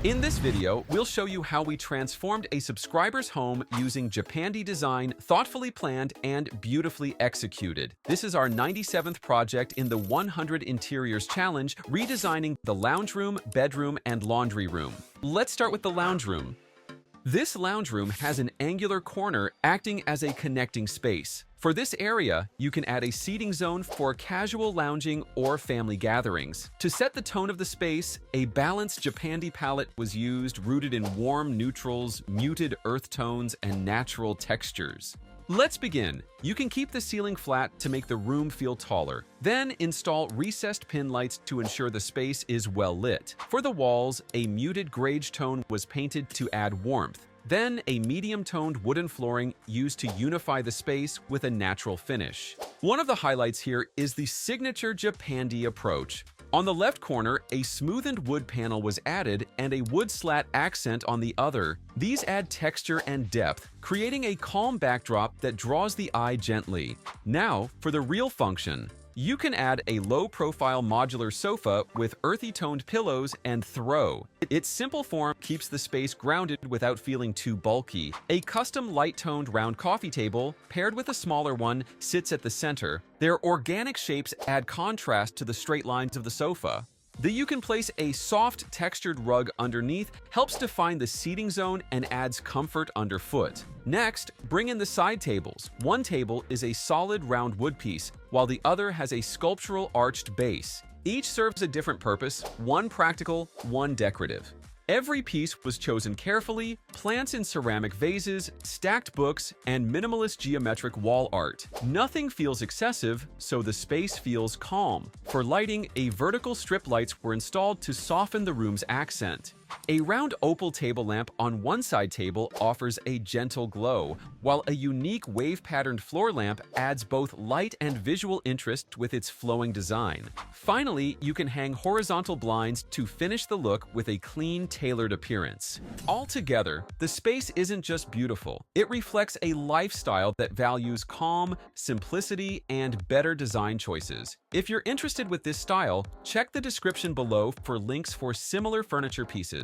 In this video, we'll show you how we transformed a subscriber's home using Japandi design, thoughtfully planned and beautifully executed. This is our 97th project in the 100 Interiors Challenge, redesigning the lounge room, bedroom, and laundry room. Let's start with the lounge room. This lounge room has an angular corner acting as a connecting space. For this area, you can add a seating zone for casual lounging or family gatherings. To set the tone of the space, a balanced Japandi palette was used, rooted in warm neutrals, muted earth tones, and natural textures. Let's begin. You can keep the ceiling flat to make the room feel taller. Then install recessed pin lights to ensure the space is well lit. For the walls, a muted greige tone was painted to add warmth. Then a medium-toned wooden flooring used to unify the space with a natural finish. One of the highlights here is the signature Japandi approach. On the left corner, a smoothened wood panel was added and a wood slat accent on the other. These add texture and depth, creating a calm backdrop that draws the eye gently. Now, for the real function. You can add a low-profile modular sofa with earthy-toned pillows and throw. Its simple form keeps the space grounded without feeling too bulky. A custom light-toned round coffee table, paired with a smaller one, sits at the center. Their organic shapes add contrast to the straight lines of the sofa. You can place a soft, textured rug underneath, helps define the seating zone and adds comfort underfoot. Next, bring in the side tables. One table is a solid round wood piece, while the other has a sculptural arched base. Each serves a different purpose, one practical, one decorative. Every piece was chosen carefully: plants in ceramic vases, stacked books, and minimalist geometric wall art. Nothing feels excessive, so the space feels calm. For lighting, a vertical strip lights were installed to soften the room's accent. A round opal table lamp on one side table offers a gentle glow, while a unique wave-patterned floor lamp adds both light and visual interest with its flowing design. Finally, you can hang horizontal blinds to finish the look with a clean, tailored appearance. Altogether, the space isn't just beautiful. It reflects a lifestyle that values calm, simplicity, and better design choices. If you're interested with this style, check the description below for links for similar furniture pieces.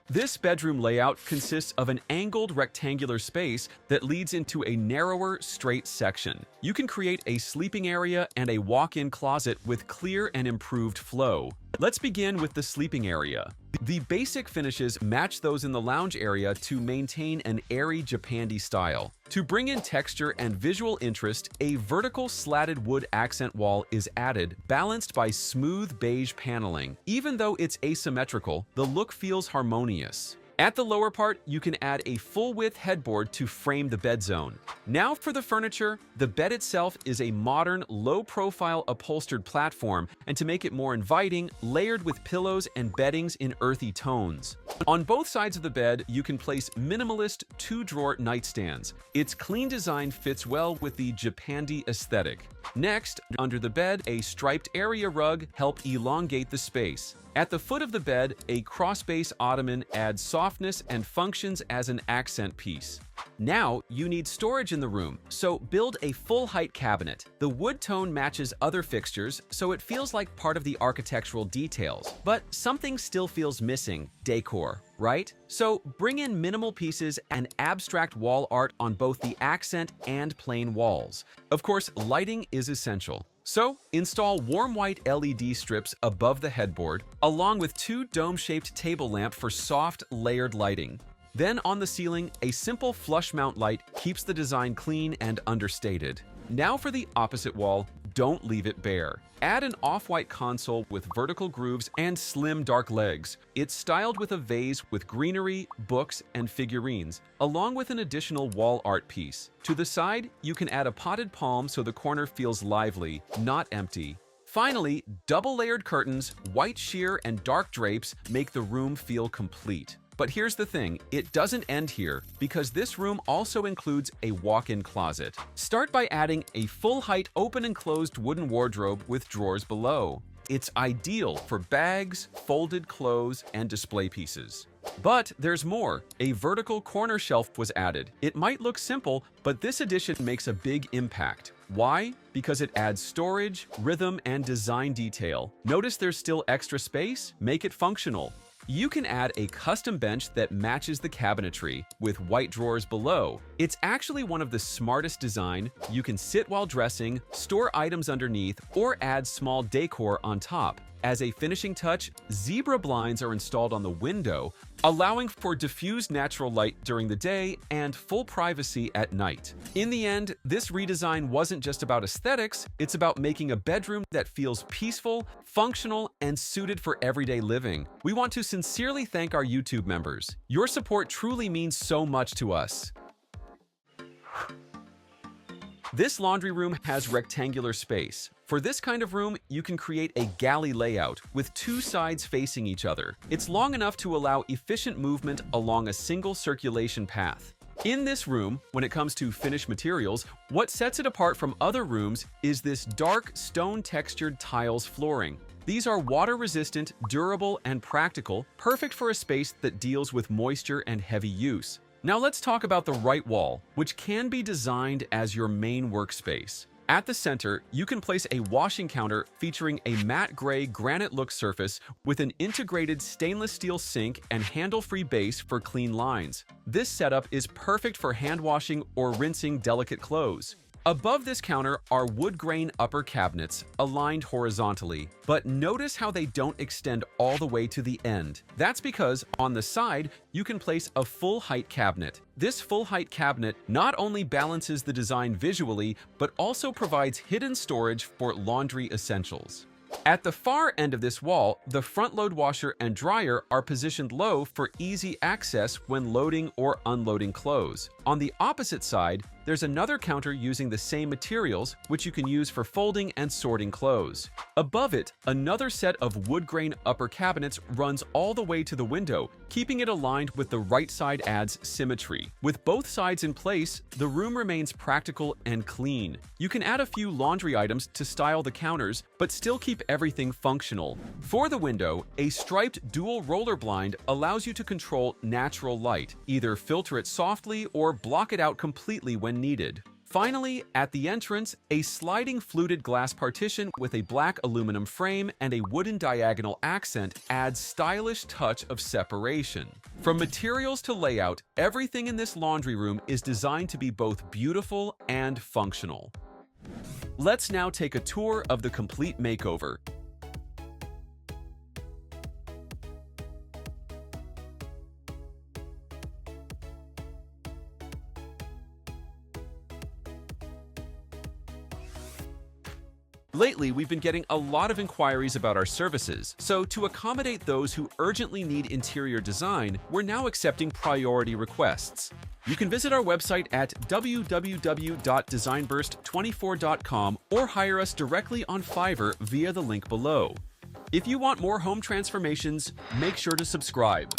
This bedroom layout consists of an angled rectangular space that leads into a narrower, straight section. You can create a sleeping area and a walk-in closet with clear and improved flow. Let's begin with the sleeping area. The basic finishes match those in the lounge area to maintain an airy Japandi style. To bring in texture and visual interest, a vertical slatted wood accent wall is added, balanced by smooth beige paneling. Even though it's asymmetrical, the look feels harmonious. At the lower part, you can add a full-width headboard to frame the bed zone. Now for the furniture. The bed itself is a modern, low-profile upholstered platform, and to make it more inviting, layered with pillows and beddings in earthy tones. On both sides of the bed, you can place minimalist two-drawer nightstands. Its clean design fits well with the Japandi aesthetic. Next, under the bed, a striped area rug helps elongate the space. At the foot of the bed, a cross-base ottoman adds softness and functions as an accent piece. Now, you need storage in the room, so build a full-height cabinet. The wood tone matches other fixtures, so it feels like part of the architectural details. But something still feels missing: decor, right? So bring in minimal pieces and abstract wall art on both the accent and plain walls. Of course, lighting is essential. So, install warm white LED strips above the headboard, along with two dome-shaped table lamps for soft, layered lighting. Then on the ceiling, a simple flush mount light keeps the design clean and understated. Now for the opposite wall, don't leave it bare. Add an off-white console with vertical grooves and slim dark legs. It's styled with a vase with greenery, books, and figurines, along with an additional wall art piece. To the side, you can add a potted palm so the corner feels lively, not empty. Finally, double-layered curtains, white sheer, and dark drapes make the room feel complete. But here's the thing, it doesn't end here, because this room also includes a walk-in closet. Start by adding a full-height open and closed wooden wardrobe with drawers below. It's ideal for bags, folded clothes, and display pieces. But there's more. A vertical corner shelf was added. It might look simple, but this addition makes a big impact. Why? because it adds storage, rhythm, and design detail. Notice there's still extra space? Make it functional. You can add a custom bench that matches the cabinetry, with white drawers below. It's actually one of the smartest design. You can sit while dressing, store items underneath, or add small decor on top. As a finishing touch, zebra blinds are installed on the window, allowing for diffused natural light during the day and full privacy at night. In the end, this redesign wasn't just about aesthetics, it's about making a bedroom that feels peaceful, functional, and suited for everyday living. We want to sincerely thank our YouTube members. Your support truly means so much to us. This laundry room has rectangular space. For this kind of room, you can create a galley layout with two sides facing each other. It's long enough to allow efficient movement along a single circulation path. In this room, when it comes to finished materials, what sets it apart from other rooms is this dark stone-textured tiles flooring. These are water-resistant, durable, and practical, perfect for a space that deals with moisture and heavy use. Now let's talk about the right wall, which can be designed as your main workspace. At the center, you can place a washing counter featuring a matte gray granite look surface with an integrated stainless steel sink and handle-free base for clean lines. This setup is perfect for hand washing or rinsing delicate clothes. Above this counter are wood grain upper cabinets aligned horizontally, but notice how they don't extend all the way to the end. That's because on the side, you can place a full-height cabinet. This full-height cabinet not only balances the design visually, but also provides hidden storage for laundry essentials. At the far end of this wall, the front-load washer and dryer are positioned low for easy access when loading or unloading clothes. On the opposite side, there's another counter using the same materials, which you can use for folding and sorting clothes. Above it, another set of wood grain upper cabinets runs all the way to the window, keeping it aligned with the right side adds symmetry. With both sides in place, the room remains practical and clean. You can add a few laundry items to style the counters, but still keep everything functional. For the window, a striped dual roller blind allows you to control natural light, either filter it softly or block it out completely when needed. Finally, at the entrance, a sliding fluted glass partition with a black aluminum frame and a wooden diagonal accent adds stylish touch of separation. From materials to layout, everything in this laundry room is designed to be both beautiful and functional. Let's now take a tour of the complete makeover. Lately, we've been getting a lot of inquiries about our services, so to accommodate those who urgently need interior design, we're now accepting priority requests. You can visit our website at www.designburst24.com or hire us directly on Fiverr via the link below. If you want more home transformations, make sure to subscribe.